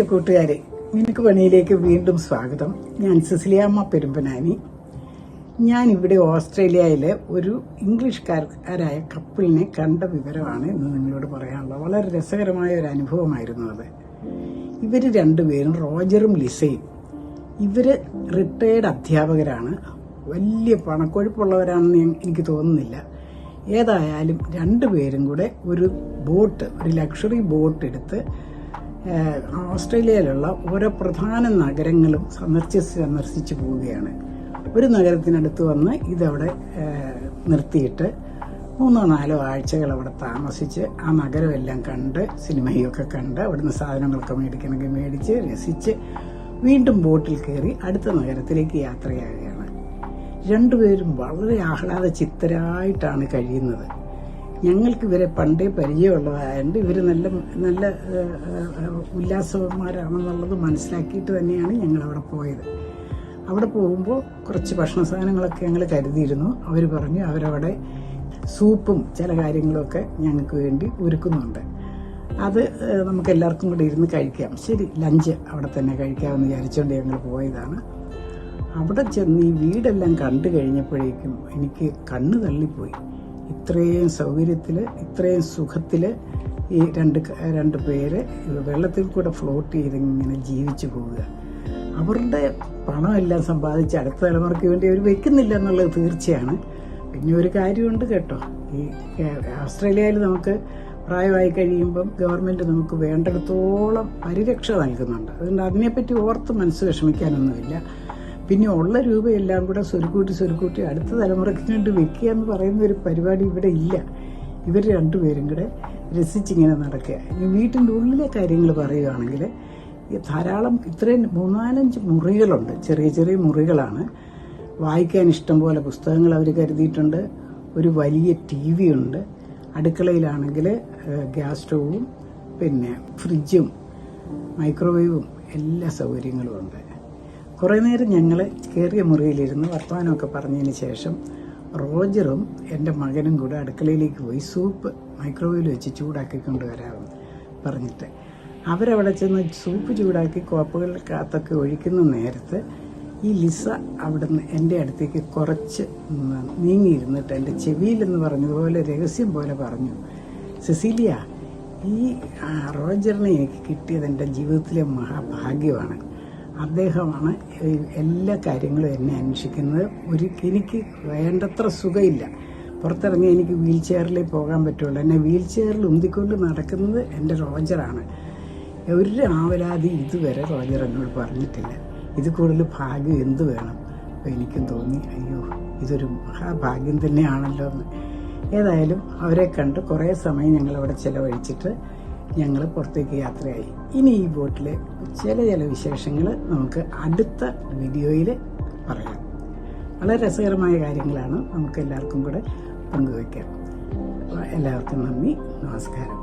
പ്രിയ കൂട്ടുകാരെ, മിനുക്ക് പണിയിലേക്ക് വീണ്ടും സ്വാഗതം. ഞാൻ സിസിലിയാമ്മ പെരുമ്പനാനി. ഞാൻ ഇവിടെ ഓസ്ട്രേലിയയിലെ ഒരു ഇംഗ്ലീഷുകാരായ കപ്പിളിനെ കണ്ട വിവരമാണ് ഇന്ന് നിങ്ങളോട് പറയാനുള്ളത്. വളരെ രസകരമായ ഒരു അനുഭവമായിരുന്നു അത്. ഇവർ രണ്ടുപേരും, റോജറും ലിസയും, ഇവര് റിട്ടയേർഡ് അധ്യാപകരാണ്. വലിയ പണക്കൊഴുപ്പുള്ളവരാണെന്ന് എനിക്ക് തോന്നുന്നില്ല. ഏതായാലും രണ്ടുപേരും കൂടെ ഒരു ലക്ഷറി ബോട്ട് എടുത്ത് ഓസ്ട്രേലിയയിലുള്ള ഓരോ പ്രധാന നഗരങ്ങളും സന്ദർശിച്ച് പോവുകയാണ്. ഒരു നഗരത്തിനടുത്ത് വന്ന് ഇതവിടെ നിർത്തിയിട്ട് 3-4 ആഴ്ചകൾ അവിടെ താമസിച്ച് ആ നഗരമെല്ലാം കണ്ട്, സിനിമയൊക്കെ കണ്ട്, അവിടുന്ന് സാധനങ്ങളൊക്കെ മേടിക്കണമെങ്കിൽ മേടിച്ച് രസിച്ച് വീണ്ടും ബോട്ടിൽ കയറി അടുത്ത നഗരത്തിലേക്ക് യാത്രയാകുകയാണ്. രണ്ടുപേരും വളരെ ആഹ്ലാദ ചിത്തരായിട്ടാണ് കഴിയുന്നത്. ഞങ്ങൾക്ക് ഇവരെ പണ്ടേ പരിചയമുള്ളതായതുകൊണ്ട് ഇവർ നല്ല നല്ല ഉല്ലാസവന്മാരാണെന്നുള്ളത് മനസ്സിലാക്കിയിട്ട് തന്നെയാണ് ഞങ്ങൾ അവിടെ പോയത്. അവിടെ പോകുമ്പോൾ കുറച്ച് ഭക്ഷണ സാധനങ്ങളൊക്കെ ഞങ്ങൾ കരുതിയിരുന്നു. അവർ പറഞ്ഞു അവരവിടെ സൂപ്പും ചില കാര്യങ്ങളൊക്കെ ഞങ്ങൾക്ക് വേണ്ടി ഒരുക്കുന്നുണ്ട്. അത് നമുക്ക് എല്ലാവർക്കും കൂടി ഇരുന്ന് കഴിക്കാം. ശരി, ലഞ്ച് അവിടെ തന്നെ കഴിക്കാമെന്ന് വിചാരിച്ചുകൊണ്ട് ഞങ്ങൾ പോയതാണ്. അവിടെ ചെന്ന് ഈ വീടെല്ലാം കണ്ടു കഴിഞ്ഞപ്പോഴേക്കും എനിക്ക് കണ്ണ് തള്ളിപ്പോയി. ഇത്രയും സൗകര്യത്തിൽ, ഇത്രയും സുഖത്തിൽ ഈ രണ്ട് പേര് വെള്ളത്തിൽ കൂടെ ഫ്ലോട്ട് ചെയ്തിങ്ങനെ ജീവിച്ചു പോവുക. അവരുടെ പണമെല്ലാം സമ്പാദിച്ച് അടുത്ത തലമുറയ്ക്ക് വേണ്ടി അവർ വെക്കുന്നില്ല എന്നുള്ളത് തീർച്ചയാണ്. പിന്നെ ഒരു കാര്യമുണ്ട് കേട്ടോ, ഈ ഓസ്ട്രേലിയയിൽ നമുക്ക് പ്രായമായി കഴിയുമ്പം ഗവൺമെൻറ് നമുക്ക് വേണ്ടിടത്തോളം പരിരക്ഷ നൽകുന്നുണ്ട്. അതുകൊണ്ട് അതിനെപ്പറ്റി ഓർത്ത് മനസ്സ് വിഷമിക്കാനൊന്നുമില്ല. പിന്നെ ഉള്ള രൂപയെല്ലാം കൂടെ സ്വരുക്കൂട്ടി അടുത്ത തലമുറയ്ക്ക് വേണ്ടി വെക്കുക എന്ന് പറയുന്ന ഒരു പരിപാടി ഇവിടെ ഇല്ല. ഇവർ രണ്ടുപേരും കൂടെ രസിച്ചിങ്ങനെ നടക്കുക. ഇനി വീട്ടിൻ്റെ ഉള്ളിലെ കാര്യങ്ങൾ പറയുകയാണെങ്കിൽ ധാരാളം ഇത്രയും 3-4 മുറികളുണ്ട്. ചെറിയ ചെറിയ മുറികളാണ്. വായിക്കാൻ ഇഷ്ടം പോലെ പുസ്തകങ്ങൾ അവർ കരുതിയിട്ടുണ്ട്. ഒരു വലിയ TV ഉണ്ട്. അടുക്കളയിലാണെങ്കിൽ ഗ്യാസ് സ്റ്റൗവും പിന്നെ ഫ്രിഡ്ജും മൈക്രോവേവും എല്ലാ സൗകര്യങ്ങളും ഉണ്ട്. കുറേ നേരം ഞങ്ങൾ കയറിയ മുറിയിലിരുന്ന് വർത്തമാനമൊക്കെ പറഞ്ഞതിന് ശേഷം റോജറും എൻ്റെ മകനും കൂടെ അടുക്കളയിലേക്ക് പോയി സൂപ്പ് മൈക്രോവേവിൽ വെച്ച് ചൂടാക്കിക്കൊണ്ട് വരാമെന്ന് പറഞ്ഞിട്ട് അവരവിടെ ചെന്ന് സൂപ്പ് ചൂടാക്കി കോപ്പുകൾക്കകത്തൊക്കെ ഒഴിക്കുന്ന നേരത്ത് ഈ ലിസ അവിടുന്ന് എൻ്റെ അടുത്തേക്ക് കുറച്ച് നീങ്ങിയിരുന്നിട്ട് എൻ്റെ ചെവിയിലെന്ന് പറഞ്ഞതുപോലെ രഹസ്യം പോലെ പറഞ്ഞു, സിസിലിയ, ഈ റോജറിനെ എനിക്ക് കിട്ടിയത് എൻ്റെ ജീവിതത്തിലെ മഹാഭാഗ്യമാണ്. അദ്ദേഹമാണ് എല്ലാ കാര്യങ്ങളും എന്നെ അന്വേഷിക്കുന്നത്. എനിക്ക് വേണ്ടത്ര സുഖമില്ല. പുറത്തിറങ്ങി എനിക്ക് വീൽ ചെയറിൽ പോകാൻ പറ്റുള്ളൂ. എന്നെ വീൽ ചെയറിൽ ഉന്തിക്കൊണ്ട് നടക്കുന്നത് എൻ്റെ റോജറാണ്. ഒരു ആവലാതി ഇതുവരെ റോജർ എന്നോട് പറഞ്ഞിട്ടില്ല. ഇത് കൂടുതൽ ഭാഗ്യം എന്ത് വേണം? അപ്പോൾ എനിക്കും തോന്നി, അയ്യോ, ഇതൊരു മഹാഭാഗ്യം തന്നെയാണല്ലോ എന്ന്. ഏതായാലും അവരെ കണ്ട് കുറേ സമയം ഞങ്ങളവിടെ ചിലവഴിച്ചിട്ട് ഞങ്ങൾ പുറത്തേക്ക് യാത്രയായി. ഇനി ഈ ബോട്ടിലെ ചില വിശേഷങ്ങൾ നമുക്ക് അടുത്ത വീഡിയോയിൽ പറയാം. വളരെ രസകരമായ കാര്യങ്ങളാണ്, നമുക്ക് എല്ലാവർക്കും കൂടെ പങ്കുവയ്ക്കാം. എല്ലാവർക്കും നന്ദി, നമസ്കാരം.